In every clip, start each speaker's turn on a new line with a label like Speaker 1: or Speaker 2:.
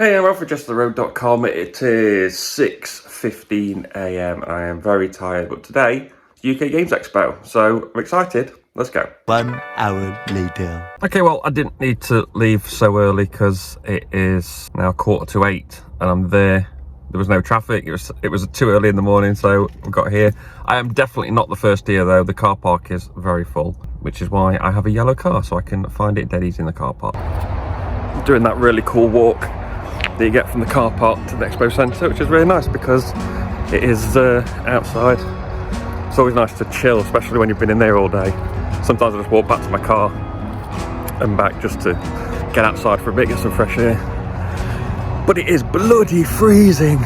Speaker 1: Hey, I'm for JestaThaRogue.com. It is 6:15 AM. I am very tired, but today is UK Games Expo, so I'm excited. Let's go.
Speaker 2: 1 hour later.
Speaker 1: Okay, well, I didn't need to leave so early because it is now 7:45 and I'm there. There was no traffic. It was too early in the morning, so we got here. I am definitely not the first here though. The car park is very full, which is why I have a yellow car, so I can find it dead easy in the car park. I'm doing that really cool walk that you get from the car park to the expo centre, which is really nice because it is outside. It's always nice to chill, especially when you've been in there all day. Sometimes I just walk back to my car and back just to get outside for a bit, get some fresh air. But it is bloody freezing.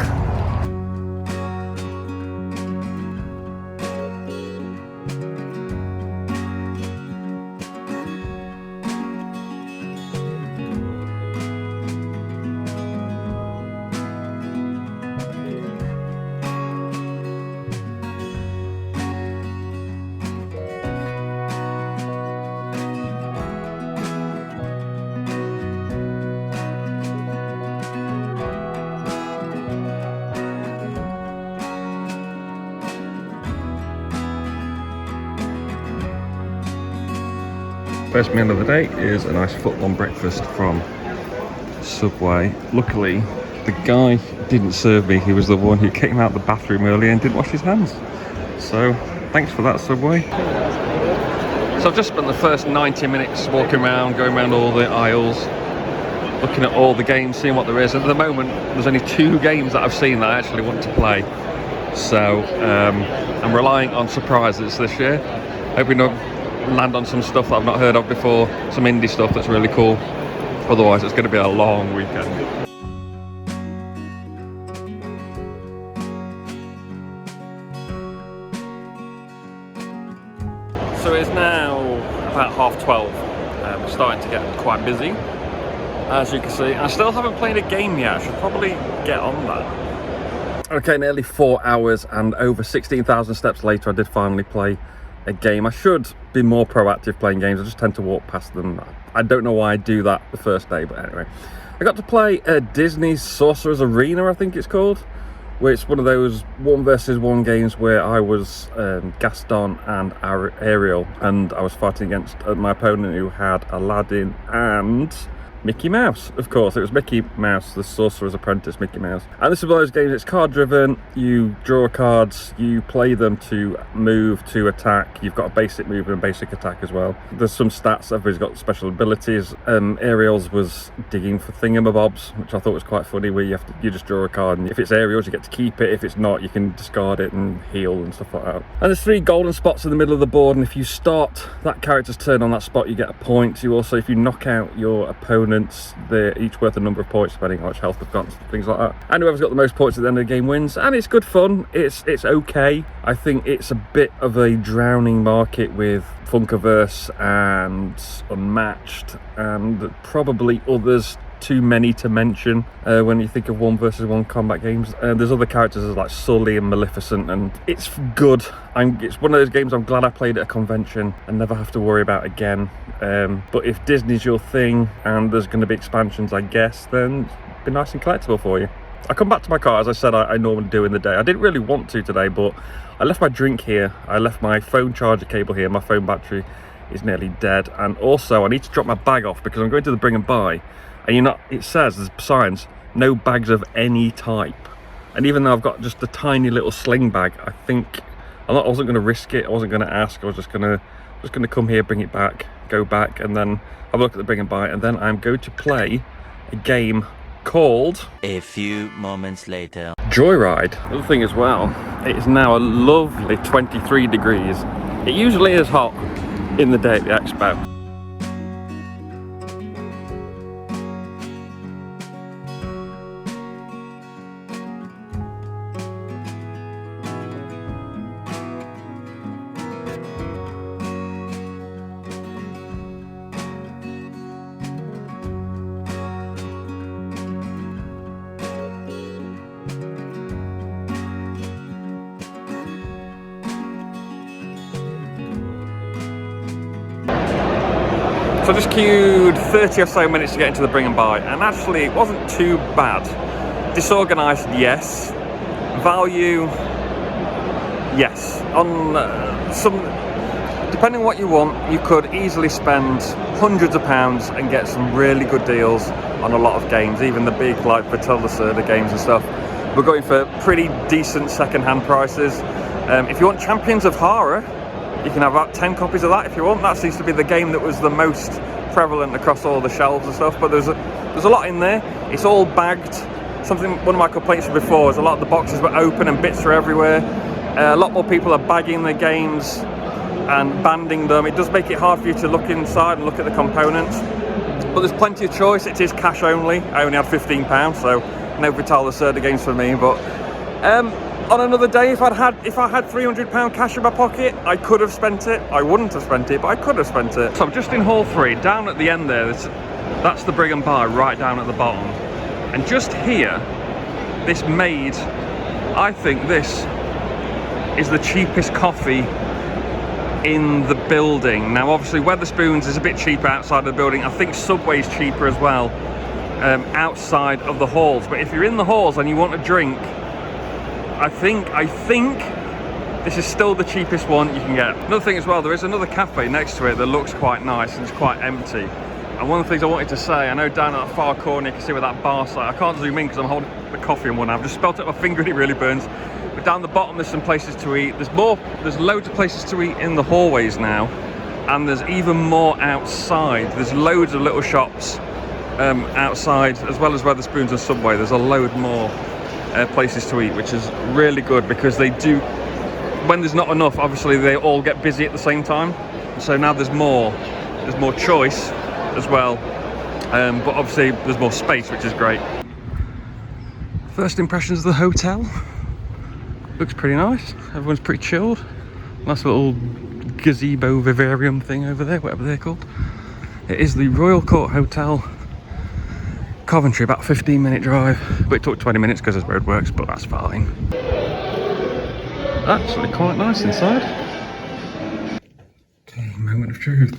Speaker 1: First meal of the day is a nice foot-long breakfast from Subway. Luckily, the guy didn't serve me. He was the one who came out the bathroom early and didn't wash his hands. So, thanks for that, Subway. So I've just spent the first 90 minutes walking around, going around all the aisles, looking at all the games, seeing what there is. At the moment, there's only 2 games that I've seen that I actually want to play. So, I'm relying on surprises this year. Hoping to land on some stuff that I've not heard of before, some indie stuff that's really cool. Otherwise it's going to be a long weekend. So it's now about 12:30. It's starting to get quite busy, as you can see. I still haven't played a game yet. I should probably get on that. Okay, nearly 4 hours and over 16,000 steps later I did finally play a game. I should be more proactive playing games. I just tend to walk past them. I don't know why I do that the first day, but anyway. I got to play Disney's Sorcerer's Arena, I think it's called, where it's one of those 1 versus 1 games where I was Gaston and Ariel, and I was fighting against my opponent who had Aladdin and Mickey Mouse. Of course, it was Mickey Mouse, the Sorcerer's Apprentice Mickey Mouse. And this is one of those games, it's card driven. You draw cards, you play them to move, to attack. You've got a basic move and a basic attack as well. There's some stats, everybody's got special abilities. Ariel's was digging for thingamabobs, which I thought was quite funny, where you just draw a card, and if it's Ariel's you get to keep it, if it's not you can discard it and heal and stuff like that. And there's 3 golden spots in the middle of the board, and if you start that character's turn on that spot you get a point. You also, if you knock out your opponent, they're each worth a number of points depending on how much health they've got, things like that. And whoever's got the most points at the end of the game wins, and it's good fun. It's okay. I think it's a bit of a drowning market with Funkaverse and Unmatched and probably others too many to mention when you think of 1 versus 1 combat games. There's other characters like Sully and Maleficent, and it's good. It's one of those games I'm glad I played at a convention and never have to worry about again. But if Disney's your thing and there's going to be expansions, I guess, then it'd be nice and collectible for you. I come back to my car, as I said I normally do in the day. I didn't really want to today, but I left my drink here. I left my phone charger cable here. My phone battery is nearly dead. And also, I need to drop my bag off because I'm going to the bring and buy. And it says, there's signs, no bags of any type. And even though I've got just a tiny little sling bag, I think I wasn't going to risk it. I wasn't going to ask. I was just going to come here, bring it back, go back, and then have a look at the bring and buy. And then I'm going to play a game called...
Speaker 2: A few moments later.
Speaker 1: Joyride. The other thing as well, it is now a lovely 23 degrees. It usually is hot in the day at the expo. So I just queued 30 or so minutes to get into the bring and buy, and actually it wasn't too bad. Disorganised, yes. Value, yes. On some, depending on what you want, you could easily spend hundreds of pounds and get some really good deals on a lot of games, even the big like the games and stuff. We're going for pretty decent second-hand prices. If you want Champions of Horror, you can have about 10 copies of that if you want. That seems to be the game that was the most prevalent across all the shelves and stuff, but there's a lot in there. It's all bagged. One of my complaints before is a lot of the boxes were open and bits are everywhere. A lot more people are bagging their games and banding them. It does make it hard for you to look inside and look at the components, but there's plenty of choice. It is cash only. I only had £15, so no Vital Lacerda games for me. But on another day, if I had £300 cash in my pocket, I could have spent it. I wouldn't have spent it, but I could have spent it. So I'm just in Hall 3, down at the end there. That's the Brig and Buy right down at the bottom. And just here, I think this is the cheapest coffee in the building. Now obviously Wetherspoons is a bit cheaper outside of the building. I think Subway's cheaper as well outside of the halls. But if you're in the halls and you want a drink, I think this is still the cheapest one you can get. Another thing as well, there is another cafe next to it that looks quite nice and it's quite empty. And one of the things I wanted to say, I know down at that far corner you can see where that bar site, I can't zoom in because I'm holding the coffee in one hand. I've just spelt it my finger and it really burns. But down the bottom there's some places to eat. There's loads of places to eat in the hallways now. And there's even more outside. There's loads of little shops outside, as well as Wetherspoons and Subway. There's a load more places to eat, which is really good because they do, when there's not enough, obviously they all get busy at the same time. So now there's more choice as well, but obviously there's more space, which is great. First impressions of the hotel. Looks pretty nice. Everyone's pretty chilled. Nice little gazebo vivarium thing over there, whatever they're called. It is the Royal Court Hotel, Coventry, about a 15-minute drive, but it took 20 minutes because there's roadworks, but that's fine. Actually quite nice inside. Okay, moment of truth.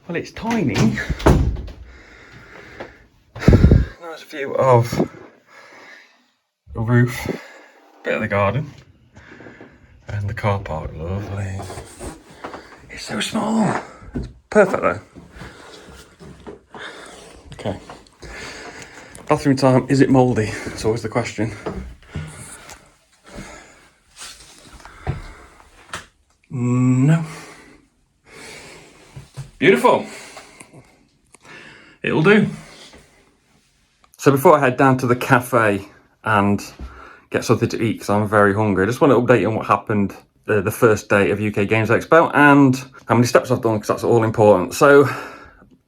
Speaker 1: Well, it's tiny. Nice view of the roof, bit of the garden, and the car park. Lovely. It's so small. It's perfect though. Okay. Bathroom time. Is it mouldy? It's always the question. No. Beautiful. It'll do. So before I head down to the cafe and get something to eat, because I'm very hungry, I just want to update you on what happened the first day of UK Games Expo and how many steps I've done, because that's all important. So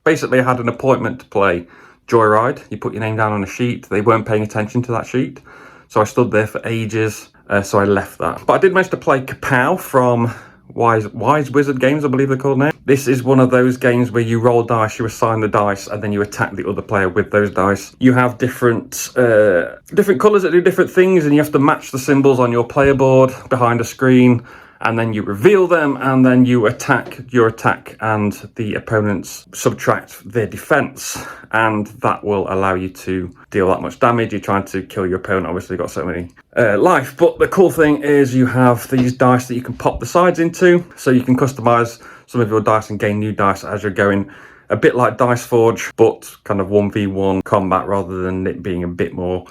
Speaker 1: basically I had an appointment to play Joyride. You put your name down on a sheet. They weren't paying attention to that sheet. So I stood there for ages, so I left that. But I did manage to play Kapow from Wise Wizard Games, I believe they're called now. This is one of those games where you roll dice, you assign the dice, and then you attack the other player with those dice. You have different colours that do different things, and you have to match the symbols on your player board behind a screen, and then you reveal them, and then you attack your attack, and the opponents subtract their defence, and that will allow you to deal that much damage. You're trying to kill your opponent, obviously you've got so many life, but the cool thing is you have these dice that you can pop the sides into, so you can customise some of your dice and gain new dice as you're going, a bit like Dice Forge, but kind of 1v1 combat rather than it being a bit more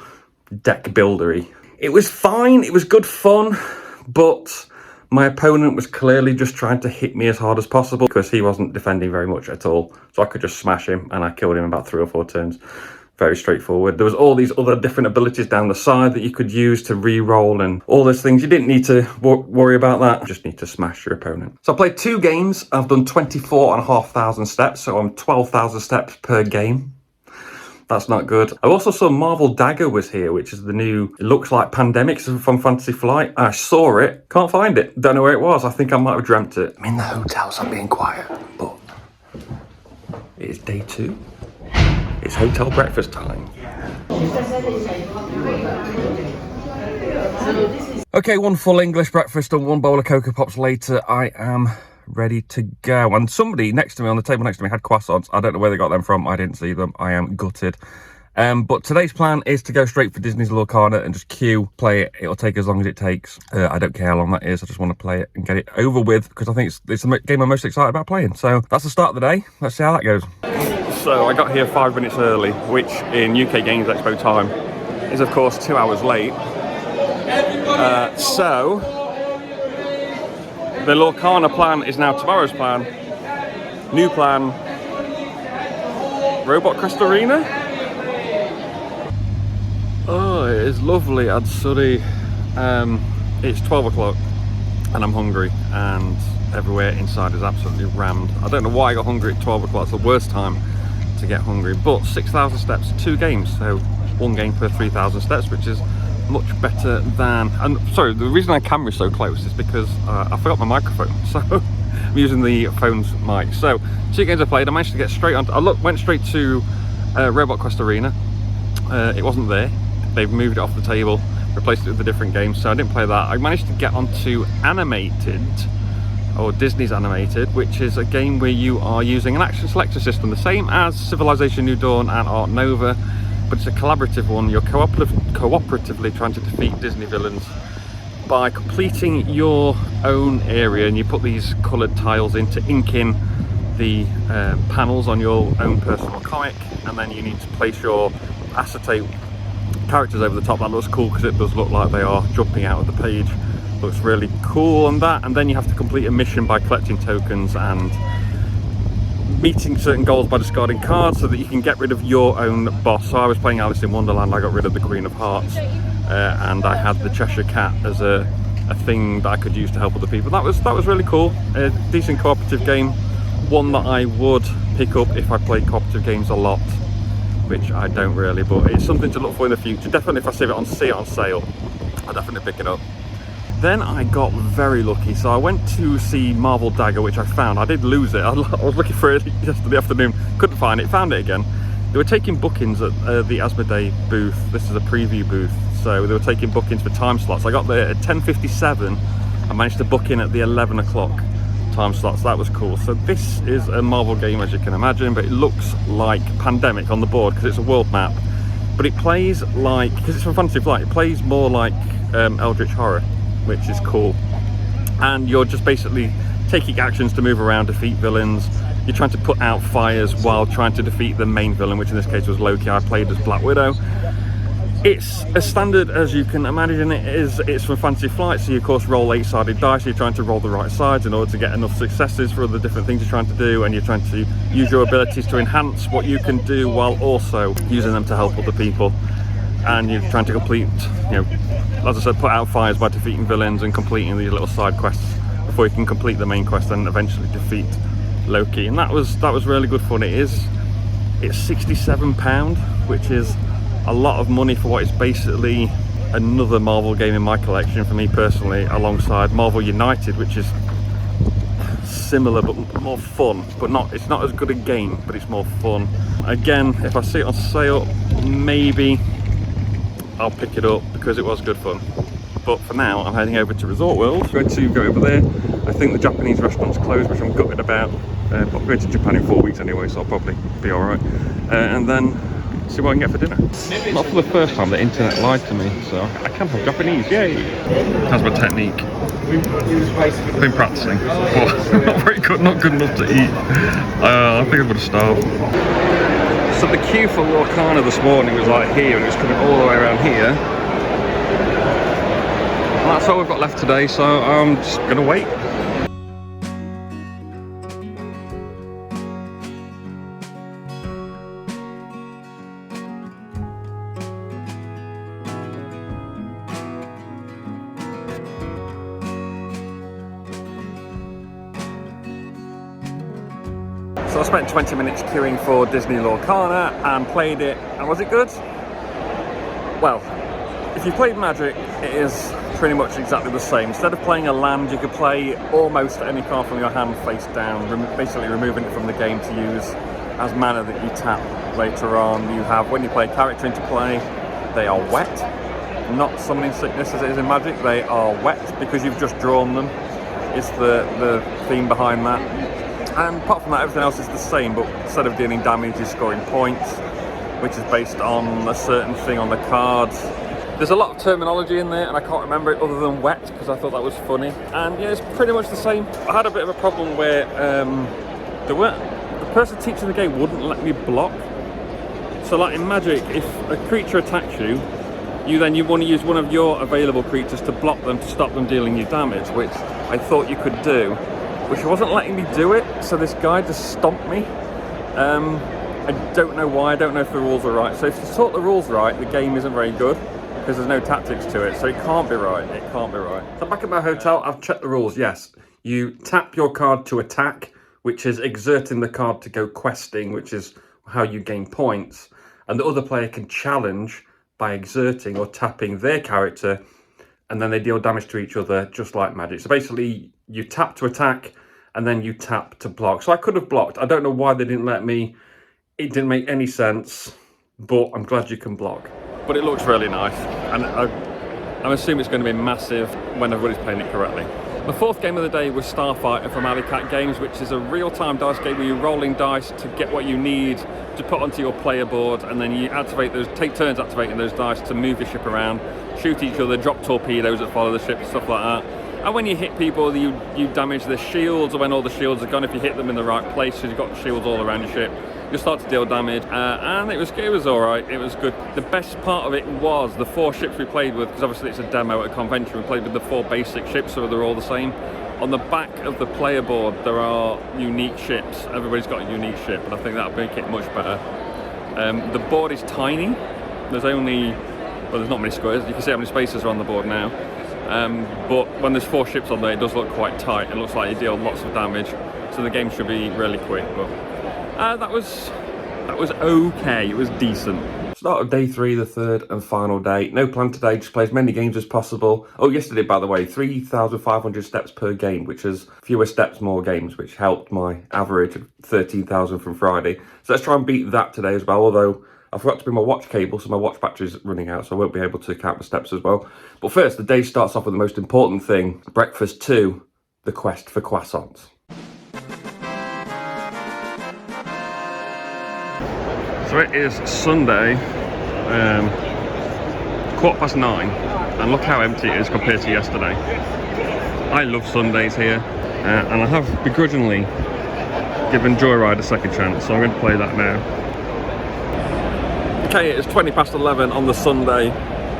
Speaker 1: deck buildery. It was fine, it was good fun, but my opponent was clearly just trying to hit me as hard as possible because he wasn't defending very much at all. So I could just smash him, and I killed him in about 3 or 4 turns. Very straightforward. There was all these other different abilities down the side that you could use to re-roll and all those things. You didn't need to worry about that. You just need to smash your opponent. So I played 2 games. I've done 24,500 steps, so I'm 12,000 steps per game. That's not good. I also saw Marvel Dagger was here, which is the new, it looks like Pandemics from Fantasy Flight. I saw it, can't find it. Don't know where it was. I think I might have dreamt it. I'm in the hotel, so I'm being quiet, but it is day 2. It's hotel breakfast time. Okay, one full English breakfast and one bowl of Cocoa Pops later, I am ready to go. And somebody next to me, on the table next to me, had croissants. I don't know where they got them from. I didn't see them. I am gutted. But today's plan is to go straight for Disney's Lorcana and just queue, play it. It'll take as long as it takes. I don't care how long that is. I just want to play it and get it over with because I think it's the game I'm most excited about playing. So that's the start of the day. Let's see how that goes. So I got here 5 minutes early, which in UK Games Expo time is of course 2 hours late. So the Lorcana plan is now tomorrow's plan. New plan, Robot Crest Arena. Oh, it is lovely at Surrey. It's 12 o'clock and I'm hungry and everywhere inside is absolutely rammed. I don't know why I got hungry at 12 o'clock. It's the worst time to get hungry, but 6,000 steps, 2 games, so 1 game per 3,000 steps, which is much better than, and sorry, the reason my camera's so close is because I forgot my microphone, so I'm using the phone's mic. So 2 games I played. I managed to get straight on, went straight to Robot Quest Arena. It wasn't there. They've moved it off the table, replaced it with a different game, so I didn't play that. I managed to get onto Animated, or Disney's Animated, which is a game where you are using an action selector system, the same as Civilization New Dawn and Art Nova, but it's a collaborative one. You're cooperatively trying to defeat Disney villains by completing your own area, and you put these coloured tiles in to ink in the panels on your own personal comic, and then you need to place your acetate characters over the top. That looks cool because it does look like they are jumping out of the page. Looks really cool on that. And then you have to complete a mission by collecting tokens and meeting certain goals by discarding cards so that you can get rid of your own boss. So I was playing Alice in Wonderland. I got rid of the Queen of Hearts and I had the Cheshire Cat as a thing that I could use to help other people. That was really cool. A decent cooperative game, one that I would pick up if I play cooperative games a lot, which I don't really, but it's something to look for in the future. Definitely if I see it on sale, I'll definitely pick it up. Then I got very lucky, so I went to see Marvel Dagger, which I found. I did lose it. I was looking for it yesterday afternoon, couldn't find it, found it again. They were taking bookings at the Asmodee booth. This is a preview booth, so they were taking bookings for time slots. I got there at 10:57. I managed to book in at the 11 o'clock time slots. That was cool. So this is a Marvel game, as you can imagine, but it looks like Pandemic on the board because it's a world map, but it plays like, because it's from Fantasy Flight, it plays more like Eldritch Horror, which is cool. And you're just basically taking actions to move around, defeat villains. You're trying to put out fires while trying to defeat the main villain, which in this case was Loki. I played as Black Widow. It's as standard as you can imagine it is. It's from Fantasy Flight, so you of course roll 8-sided dice. You're trying to roll the right sides in order to get enough successes for the different things you're trying to do, and you're trying to use your abilities to enhance what you can do while also using them to help other people. And you're trying to complete, as I said, put out fires by defeating villains and completing these little side quests before you can complete the main quest and eventually defeat Loki. And that was really good fun. It's £67, which is a lot of money for what is basically another Marvel game in my collection for me personally, alongside Marvel United, which is similar but more fun, but it's not as good a game, but it's more fun. Again, if I see it on sale, maybe I'll pick it up because it was good fun. But for now, I'm heading over to Resort World. I'm going to go over there. I think the Japanese restaurant's closed, which I'm gutted about. But I'm going to Japan in 4 weeks anyway, so I'll probably be alright. And then see what I can get for dinner. Not for the first time, the internet lied to me, so I can have Japanese, yay! That's my technique. I've been practicing, but not very good, not good enough to eat. I think I'm going to starve. So the queue for Lorcana this morning was like here, and it was coming all the way around here. And that's all we've got left today, so I'm just going to wait. So I spent 20 minutes queuing for Disney Lorcana and played it, and was it good? Well, if you played Magic, it is pretty much exactly the same. Instead of playing a land, you could play almost any card from your hand face down, basically removing it from the game to use as mana that you tap later on. You have, when you play a character into play, they are wet. not summoning sickness as it is in Magic. They are wet because you've just drawn them. It's the theme behind that. And apart from that, everything else is the same, but instead of dealing damage, you're scoring points, which is based on a certain thing on the cards. There's a lot of terminology in there, and I can't remember it other than wet, because I thought that was funny. And yeah, it's pretty much the same. I had a bit of a problem where the person teaching the game wouldn't let me block. So like in Magic, if a creature attacks you, you want to use one of your available creatures to block them to stop them dealing you damage, which I thought you could do, which wasn't letting me do it, so this guy just stomped me. I don't know why, I don't know if the rules are right. So if you taught the rules right, the game isn't very good, because there's no tactics to it, so it can't be right, it can't be right. So back at my hotel, I've checked the rules, yes. You tap your card to attack, which is exerting the card to go questing, which is how you gain points. And the other player can challenge by exerting or tapping their character, and then they deal damage to each other, just like Magic. So basically, you tap to attack, and then you tap to block. So I could have blocked. I don't know why they didn't let me. It didn't make any sense, but I'm glad you can block. But it looks really nice, and I'm assuming it's going to be massive when everybody's playing it correctly. The fourth game of the day was Starfighter from UK Games, which is a real-time dice game where you're rolling dice to get what you need to put onto your player board, and then you activate those, take turns activating those dice to move your ship around, shoot each other, drop torpedoes that follow the ship, stuff like that. And when you hit people, you damage their shields, or when all the shields are gone, if you hit them in the right place, because you've got shields all around your ship, you start to deal damage, and it was all right. It was good. The best part of it was the 4 ships we played with, because obviously it's a demo at a convention. We played with the 4 basic ships, so they're all the same. On the back of the player board, there are unique ships. Everybody's got a unique ship, and I think that'll make it much better. The board is tiny. There's only, well, there's not many squares. You can see how many spaces are on the board now. But when there's 4 ships on there, it does look quite tight. It looks like you deal lots of damage, so the game should be really quick. But that was okay. It was decent. Start of day 3, the third and final day. No plan today, just play as many games as possible. Oh, yesterday, by the way, 3,500 steps per game, which is fewer steps, more games, which helped my average of 13,000 from Friday. So let's try and beat that today as well, although I forgot to bring my watch cable, so my watch battery's running out, so I won't be able to count the steps as well. But first, the day starts off with the most important thing, breakfast 2, the quest for croissants. So it is Sunday, 9:15, and look how empty it is compared to yesterday. I love Sundays here, and I have begrudgingly given Joyride a second chance, so I'm going to play that now. Okay, it is 11:20 on the Sunday.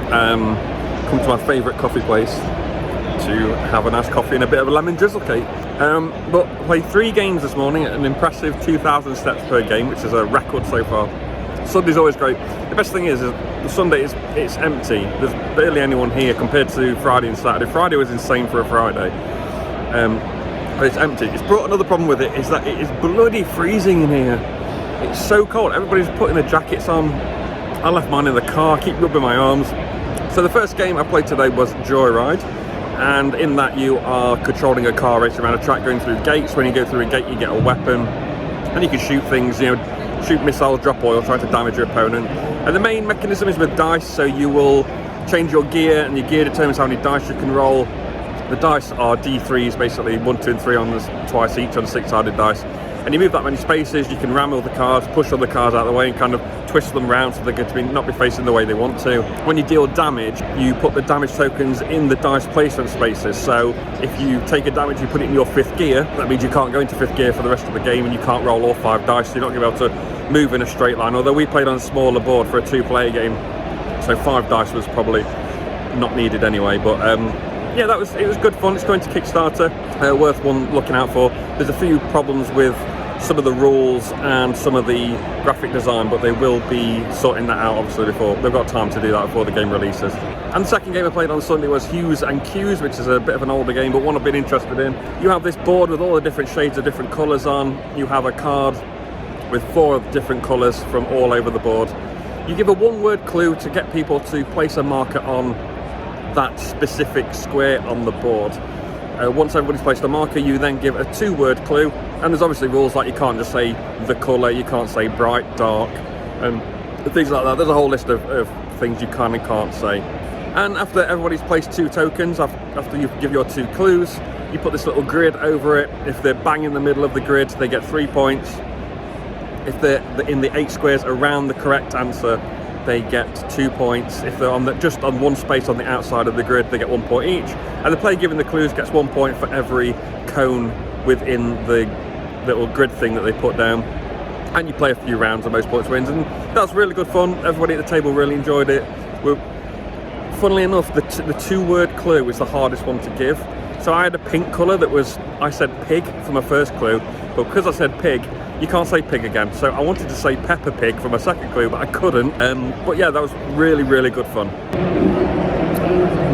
Speaker 1: Come to my favourite coffee place to have a nice coffee and a bit of a lemon drizzle cake. But played 3 games this morning at an impressive 2,000 steps per game, which is a record so far. Sunday's always great. The best thing is the Sunday it's empty. There's barely anyone here compared to Friday and Saturday. Friday was insane for a Friday. But it's empty. It's brought another problem with it, is that it is bloody freezing in here. It's so cold. Everybody's putting their jackets on. I left mine in the car, keep rubbing my arms. So the first game I played today was Joyride, and in that you are controlling a car racing around a track, going through gates. When you go through a gate, you get a weapon, and you can shoot things, shoot missiles, drop oil, try to damage your opponent. And the main mechanism is with dice, so you will change your gear, and your gear determines how many dice you can roll. The dice are D3s, basically 1, 2 and 3 on this, twice each on 6-sided dice. And you move that many spaces, you can ram all the cars, push all the cars out of the way and kind of twist them around so they're going to not be facing the way they want to. When you deal damage, you put the damage tokens in the dice placement spaces. So if you take a damage, you put it in your 5th gear, that means you can't go into 5th gear for the rest of the game, and you can't roll all 5 dice, so you're not going to be able to move in a straight line. Although we played on a smaller board for a 2-player game, so 5 dice was probably not needed anyway. But yeah, it was good fun. It's going to Kickstarter, worth one looking out for. There's a few problems with some of the rules and some of the graphic design, but they will be sorting that out obviously before they've got time to do that before the game releases. And the second game I played on Sunday was Hues and Cues, which is a bit of an older game, but one I've been interested in. You have this board with all the different shades of different colours on. You have a card with 4 different colours from all over the board. You give a 1-word clue to get people to place a marker on that specific square on the board. Once everybody's placed a marker, you then give a 2-word clue, and there's obviously rules like you can't just say the colour, you can't say bright, dark, and things like that. There's a whole list of things you can and can't say. And after everybody's placed 2 tokens, after you give your 2 clues, you put this little grid over it. If they're bang in the middle of the grid, they get 3 points. If they're in the 8 squares around the correct answer, they get 2 points. If they're on just on 1 space on the outside of the grid, they get 1 point each. And the player giving the clues gets 1 point for every cone within the little grid thing that they put down. And you play a few rounds and most points wins. And that's really good fun. Everybody at the table really enjoyed it. Funnily enough, the 2-word clue was the hardest one to give. So I had a pink colour I said pig for my first clue, but because I said pig, you can't say pig again. So I wanted to say Peppa Pig for my second clue, but I couldn't. But yeah, that was really, really good fun.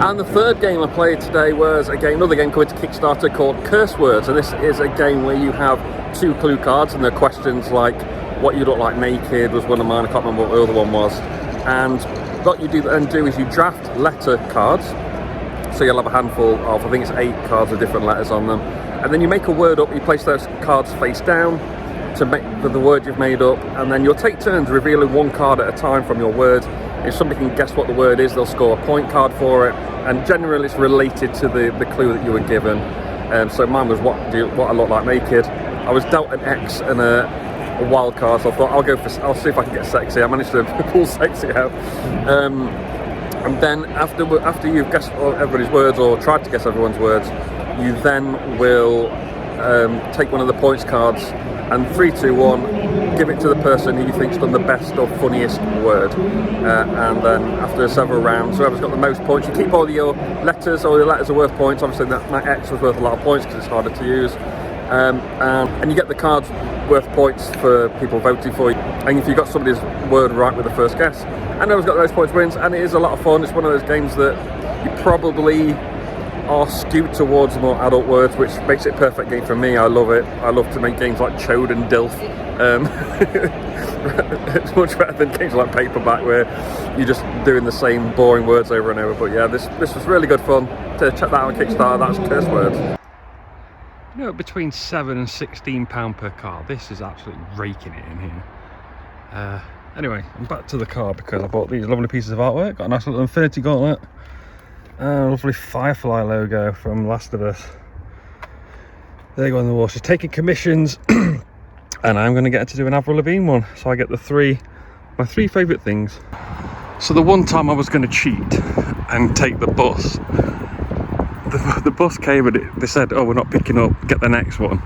Speaker 1: And the third game I played today was another game coming to Kickstarter called Curse Words. And this is a game where you have 2 clue cards, and there are questions like what you look like naked was one of mine. I can't remember what the other one was. And what you do is you draft letter cards. So you'll have a handful of, I think it's 8 cards with different letters on them. And then you make a word up, you place those cards face down to make the word you've made up. And then you'll take turns revealing 1 card at a time from your word. If somebody can guess what the word is, they'll score a point card for it. And generally it's related to the clue that you were given. So mine was what I look like naked. I was dealt an X and a wild card, so I thought I'll see if I can get sexy. I managed to pull sexy out. And then after you've guessed everybody's words or tried to guess everyone's words, you then will take one of the points cards and 3, 2, 1, give it to the person who you think's done the best or funniest word. And then after several rounds, whoever's got the most points, you keep all your letters. All your letters are worth points. Obviously my X was worth a lot of points because it's harder to use. And you get the cards worth points for people voting for you. And if you got somebody's word right with the first guess, and whoever's got those points wins. And it is a lot of fun. It's one of those games that you probably are skewed towards more adult words, which makes it a perfect game for me. I love it. I love to make games like Chode and Dilf. It's much better than games like Paperback, where you're just doing the same boring words over and over. But yeah, this was really good fun. To check that out on Kickstarter. That's Curse Words. You know, between £7 and £16 per card. This is absolutely raking it in here. Anyway, I'm back to the car because I bought these lovely pieces of artwork. Got a nice little Infinity Gauntlet. A lovely Firefly logo from Last of Us. There you go on the wall. She's taking commissions. And I'm going to get her to do an Avril Lavigne one. So I get my 3 favourite things. So the one time I was going to cheat and take the bus, the bus came and they said, oh, we're not picking up, get the next one.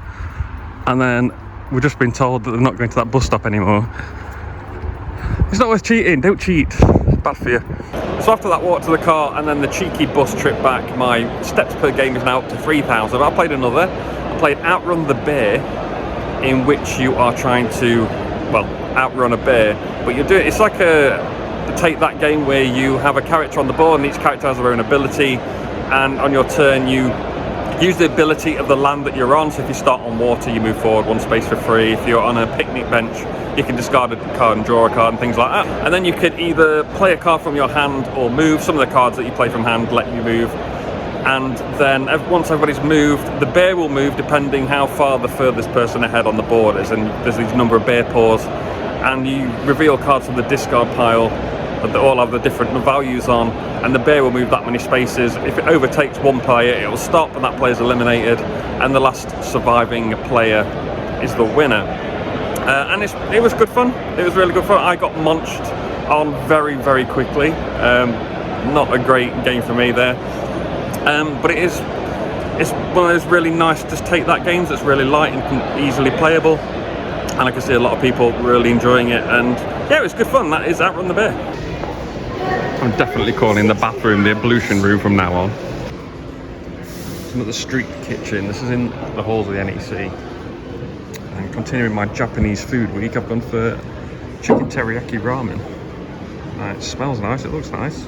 Speaker 1: And then we've just been told that they're not going to that bus stop anymore. It's not worth cheating, don't cheat, it's bad for you. So after that walk to the car and then the cheeky bus trip back, my steps per game is now up to 3,000. I played another. I played Outrun the Bear, in which you are trying to, well, outrun a bear. But you're doing, it's like a take that game where you have a character on the board and each character has their own ability. And on your turn you use the ability of the land that you're on. So if you start on water, you move forward 1 space for free. If you're on a picnic bench, you can discard a card and draw a card and things like that. And then you could either play a card from your hand or move. Some of the cards that you play from hand let you move. And then once everybody's moved, the bear will move depending how far the furthest person ahead on the board is. And there's these number of bear paws. And you reveal cards from the discard pile that all have the different values on, and the bear will move that many spaces. If it overtakes one player, it will stop and that player is eliminated, and the last surviving player is the winner. And it was good fun. It was really good fun. I got munched on very, very quickly. Not a great game for me there, but it's one of those really nice just take that games that's really light and easily playable, and I can see a lot of people really enjoying it. And yeah, it was good fun. That is Outrun the Bear. I'm definitely calling the bathroom the ablution room from now on. Some of the street kitchen. This is in the halls of the NEC. And continuing my Japanese food week, I've gone for chicken teriyaki ramen. It smells nice, it looks nice.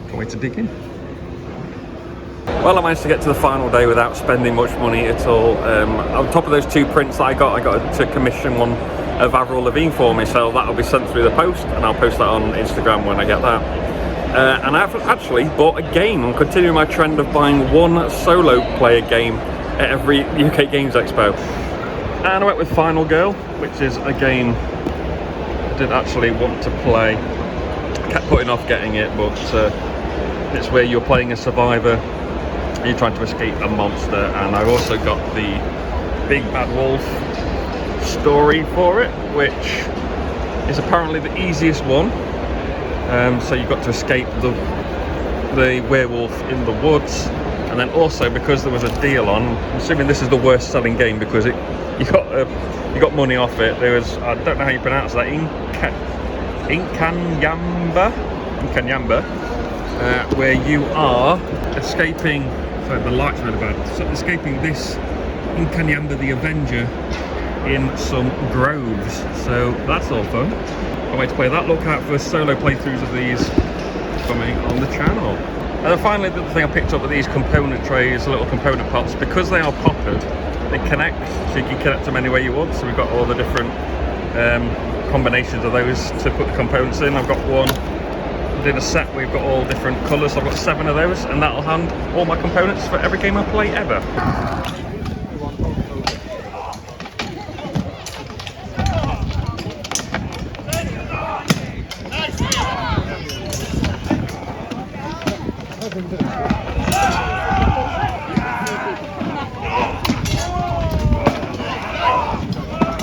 Speaker 1: Can't wait to dig in. Well, I managed to get to the final day without spending much money at all. On top of those 2 prints that I got to commission one of Avril Lavigne for me, so that'll be sent through the post, and I'll post that on Instagram when I get that. And I've actually bought a game. I'm continuing my trend of buying 1 solo player game at every UK Games Expo. And I went with Final Girl, which is a game I did actually want to play. I kept putting off getting it, but it's where you're playing a survivor and you're trying to escape a monster. And I also got the Big Bad Wolf story for it, which is apparently the easiest one. So you've got to escape the werewolf in the woods, and then also because there was a deal on, I'm assuming this is the worst selling game because you got money off it. There was, I don't know how you pronounce that, Inkanyamba, where you are escaping. Sorry, the light's really bad. So escaping this Inkanyamba the Avenger in some groves. So that's all fun. Can't wait to play that. Look out for solo playthroughs of these coming on the channel. And then finally, the thing I picked up are these component trays, little component pots. Because they are poppered, they connect, so you can connect them any way you want. So we've got all the different combinations of those to put the components in. I've got one, did a set where we've got all different colours, so I've got 7 of those, and that'll hand all my components for every game I play ever.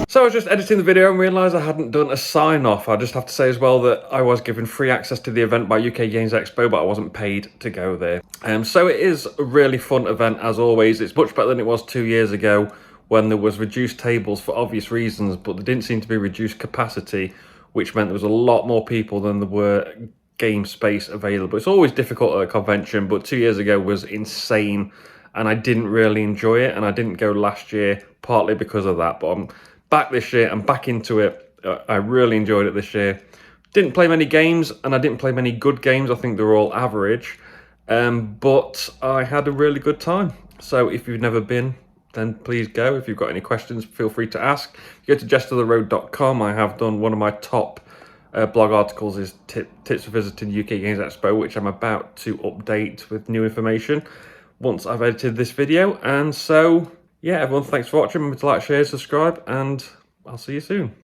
Speaker 1: So I was just editing the video and realised I hadn't done a sign-off. I just have to say as well that I was given free access to the event by UK Games Expo, but I wasn't paid to go there. So it is a really fun event as always. It's much better than it was 2 years ago when there was reduced tables for obvious reasons, but there didn't seem to be reduced capacity, which meant there was a lot more people than there were game space available. It's always difficult at a convention, but 2 years ago was insane and I didn't really enjoy it, and I didn't go last year partly because of that, but I'm back this year. I'm back into it. I really enjoyed it this year. Didn't play many games, and I didn't play many good games. I think they're all average, but I had a really good time. So if you've never been, then please go. If you've got any questions, feel free to ask. Go to JestaThaRogue.com. I have done one of my top blog articles is tips for visiting UK Games Expo, which I'm about to update with new information once I've edited this video. And so yeah, everyone, thanks for watching. Remember to like, share, subscribe, and I'll see you soon.